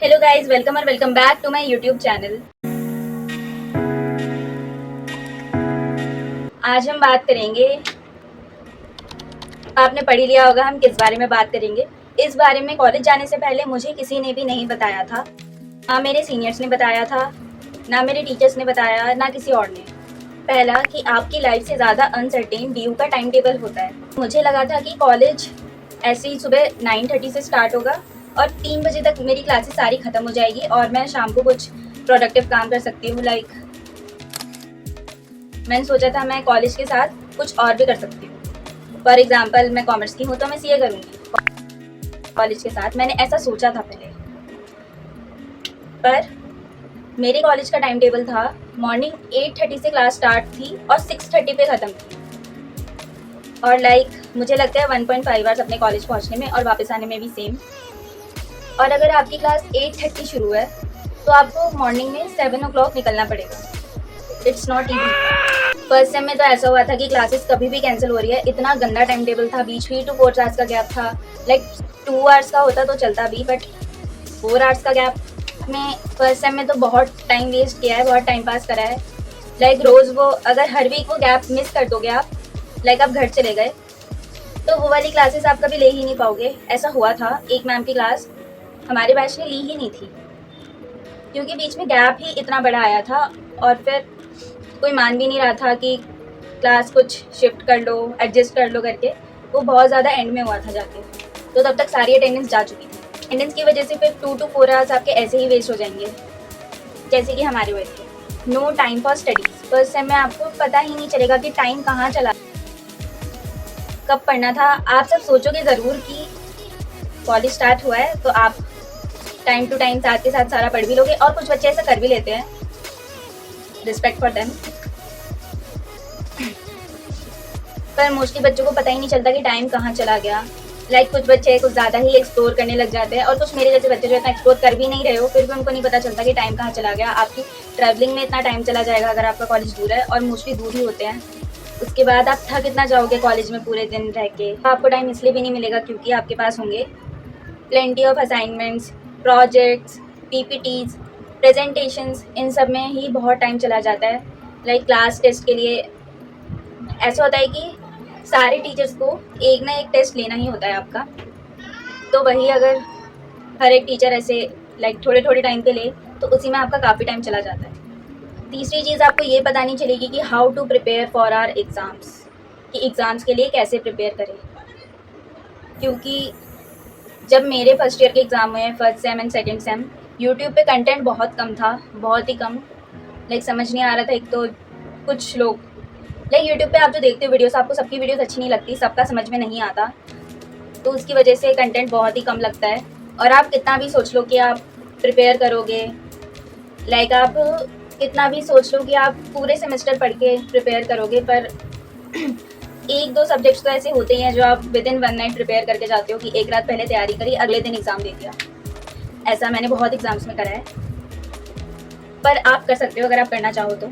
Hello guys, welcome और welcome back to my YouTube channel. आज हम बात करेंगे, आपने पढ़ ही लिया होगा हम किस बारे में बात करेंगे। इस बारे में कॉलेज जाने से पहले मुझे किसी ने भी नहीं बताया था, ना मेरे सीनियर्स ने बताया था, ना मेरे टीचर्स ने बताया, ना किसी और ने। पहला कि आपकी लाइफ से ज़्यादा अनसर्टेन ड्यू का टाइम टेबल होता है। मुझे लगा था कि कॉलेज ऐसे ही सुबह 9:30 से स्टार्ट होगा और 3 बजे तक मेरी क्लासेस सारी ख़त्म हो जाएगी और मैं शाम को कुछ प्रोडक्टिव काम कर सकती हूँ। मैंने सोचा था मैं कॉलेज के साथ कुछ और भी कर सकती हूँ। फॉर एग्जाम्पल, मैं कॉमर्स की हूँ तो मैं सीए करूँगी कॉलेज के साथ। मैंने ऐसा सोचा था पहले, पर मेरे कॉलेज का टाइम टेबल था मॉर्निंग 8:30 से क्लास स्टार्ट थी और 6:30 पे ख़त्म थी। और मुझे लगता है 1.5 आवर्स अपने कॉलेज पहुँचने में और वापस आने में भी सेम। और अगर आपकी क्लास 8:30 शुरू है तो आपको मॉर्निंग में 7 o'clock निकलना पड़ेगा। It's not easy. First sem में तो ऐसा हुआ था कि क्लासेस कभी भी कैंसिल हो रही है, इतना गंदा टाइम टेबल था। बीच 3 to 4 आवर्स का गैप था। 2 आवर्स का होता तो चलता भी, बट 4 आवर्स का गैप में फर्स्ट सेम में तो बहुत टाइम वेस्ट किया है, बहुत टाइम पास करा है। रोज़ वो अगर हर वीक वो गैप मिस कर दोगे आप, आप घर चले गए, तो वो वाली क्लासेस आप कभी ले ही नहीं पाओगे। ऐसा हुआ था, एक मैम की क्लास हमारे बैच ने ली ही नहीं थी क्योंकि बीच में गैप ही इतना बड़ा आया था और फिर कोई मान भी नहीं रहा था कि क्लास कुछ शिफ्ट कर लो, एडजस्ट कर लो करके। वो बहुत ज़्यादा एंड में हुआ था जाके, तो तब तक सारी अटेंडेंस जा चुकी थी। अटेंडेंस की वजह से फिर 2 to 4 आवर्स आपके ऐसे ही वेस्ट हो जाएंगे, जैसे कि हमारे हुए थे। No time for studies. First sem में आपको पता ही नहीं चलेगा कि टाइम कहाँ चला, कब पढ़ना था। आप सब सोचोगे ज़रूर कि कॉलेज स्टार्ट हुआ है तो आप टाइम टू टाइम साथ के साथ सारा पढ़ भी लोगे, और कुछ बच्चे ऐसा कर भी लेते हैं, रिस्पेक्ट फॉर देम। पर मोस्टली बच्चों को पता ही नहीं चलता कि टाइम कहाँ चला गया। कुछ बच्चे कुछ ज़्यादा ही एक्सप्लोर करने लग जाते हैं, और कुछ मेरे जैसे बच्चे जो इतना एक्सप्लोर कर भी नहीं रहे हो, फिर भी उनको नहीं पता चलता कि टाइम कहाँ चला गया। आपकी ट्रैवलिंग में इतना टाइम चला जाएगा अगर आपका कॉलेज दूर है, और मोस्टली दूर ही होते हैं। उसके बाद आप थक इतना जाओगे कॉलेज में पूरे दिन रह के। आपको टाइम इसलिए भी नहीं मिलेगा क्योंकि आपके पास होंगे plenty of assignments, projects, PPTs, presentations. इन सब में ही बहुत टाइम चला जाता है। क्लास टेस्ट के लिए ऐसा होता है कि सारे टीचर्स को एक ना एक टेस्ट लेना ही होता है आपका, तो वही अगर हर एक टीचर ऐसे थोड़े थोड़े टाइम पे ले तो उसी में आपका काफ़ी टाइम चला जाता है। तीसरी चीज़ आपको ये पता नहीं चलेगी कि how to prepare for our exams, कि एग्ज़ाम्स के लिए कैसे प्रिपेयर करें। क्योंकि जब मेरे फर्स्ट ईयर के एग्ज़ाम हुए, first sem and second sem, YouTube पे कंटेंट बहुत कम था, बहुत ही कम। समझ नहीं आ रहा था। एक तो कुछ लोग यूट्यूब पे आप जो देखते हो वीडियोस, आपको सबकी वीडियोस अच्छी नहीं लगती, सबका समझ में नहीं आता, तो उसकी वजह से कंटेंट बहुत ही कम लगता है। और आप कितना भी सोच लो कि आप प्रिपेयर करोगे, आप कितना भी सोच लो कि आप पूरे सेमेस्टर पढ़ के प्रिपेयर करोगे, पर 1-2 सब्जेक्ट्स तो ऐसे होते ही हैं जो आप विद इन 1 नाइट प्रिपेयर करके जाते हो कि एक रात पहले तैयारी करी, अगले दिन एग्ज़ाम दे दिया। ऐसा मैंने बहुत एग्ज़ाम्स में करा है, पर आप कर सकते हो अगर आप करना चाहो तो।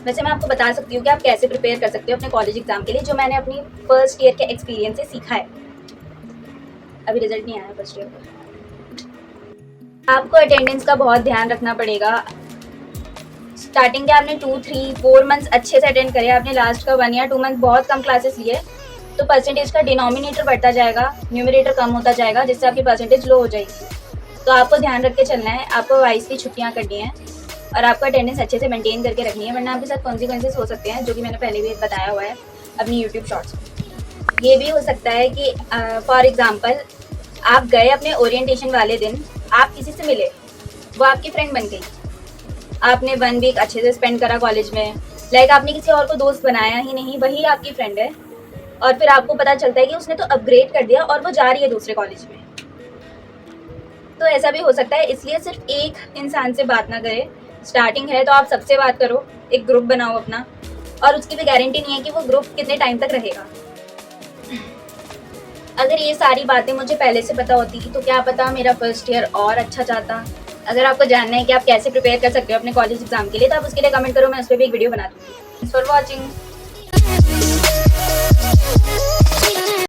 वैसे मैं आपको बता सकती हूँ कि आप कैसे प्रिपेयर कर सकते हो अपने कॉलेज एग्ज़ाम के लिए, जो मैंने अपनी फर्स्ट ईयर के एक्सपीरियंस से सीखा है। अभी रिजल्ट नहीं आया फर्स्ट ईयर का। आपको अटेंडेंस का बहुत ध्यान रखना पड़ेगा। स्टार्टिंग के आपने 2-3-4 मंथ्स अच्छे से अटेंड करे, आपने लास्ट का 1 या 2 मंथ बहुत कम क्लासेस लिए, तो परसेंटेज का डिनोमिनेटर बढ़ता जाएगा, न्यूमरेटर कम होता जाएगा, जिससे आपकी परसेंटेज लो हो जाएगी। तो आपको ध्यान रख के चलना है, आपको वाइसली छुट्टियाँ करनी है और आपको अटेंडेंस अच्छे से मेंटेन करके रखनी है, वरना आपके साथ कॉन्सिक्वेंसेस हो सकते हैं, जो कि मैंने पहले भी बताया हुआ है अपनी यूट्यूब शॉर्ट्स में। ये भी हो सकता है कि फॉर एग्ज़ाम्पल आप गए अपने ओरिएंटेशन वाले दिन, आप किसी से मिले, वो आपकी फ्रेंड बन गई, आपने 1 वीक अच्छे से स्पेंड करा कॉलेज में, आपने किसी और को दोस्त बनाया ही नहीं, वही आपकी फ्रेंड है, और फिर आपको पता चलता है कि उसने तो अपग्रेड कर दिया और वो जा रही है दूसरे कॉलेज में। तो ऐसा भी हो सकता है, इसलिए सिर्फ एक इंसान से बात ना करें। स्टार्टिंग है तो आप सबसे बात करो, एक ग्रुप बनाओ अपना, और उसकी भी गारंटी नहीं है कि वो ग्रुप कितने टाइम तक रहेगा। अगर ये सारी बातें मुझे पहले से पता होती तो क्या पता मेरा फर्स्ट ईयर और अच्छा जाता। अगर आपको जानना है कि आप कैसे प्रिपेयर कर सकते हो अपने कॉलेज एग्जाम के लिए, तो आप उसके लिए कमेंट करो, मैं उस पर भी एक वीडियो बना दूँगी। Thanks for watching.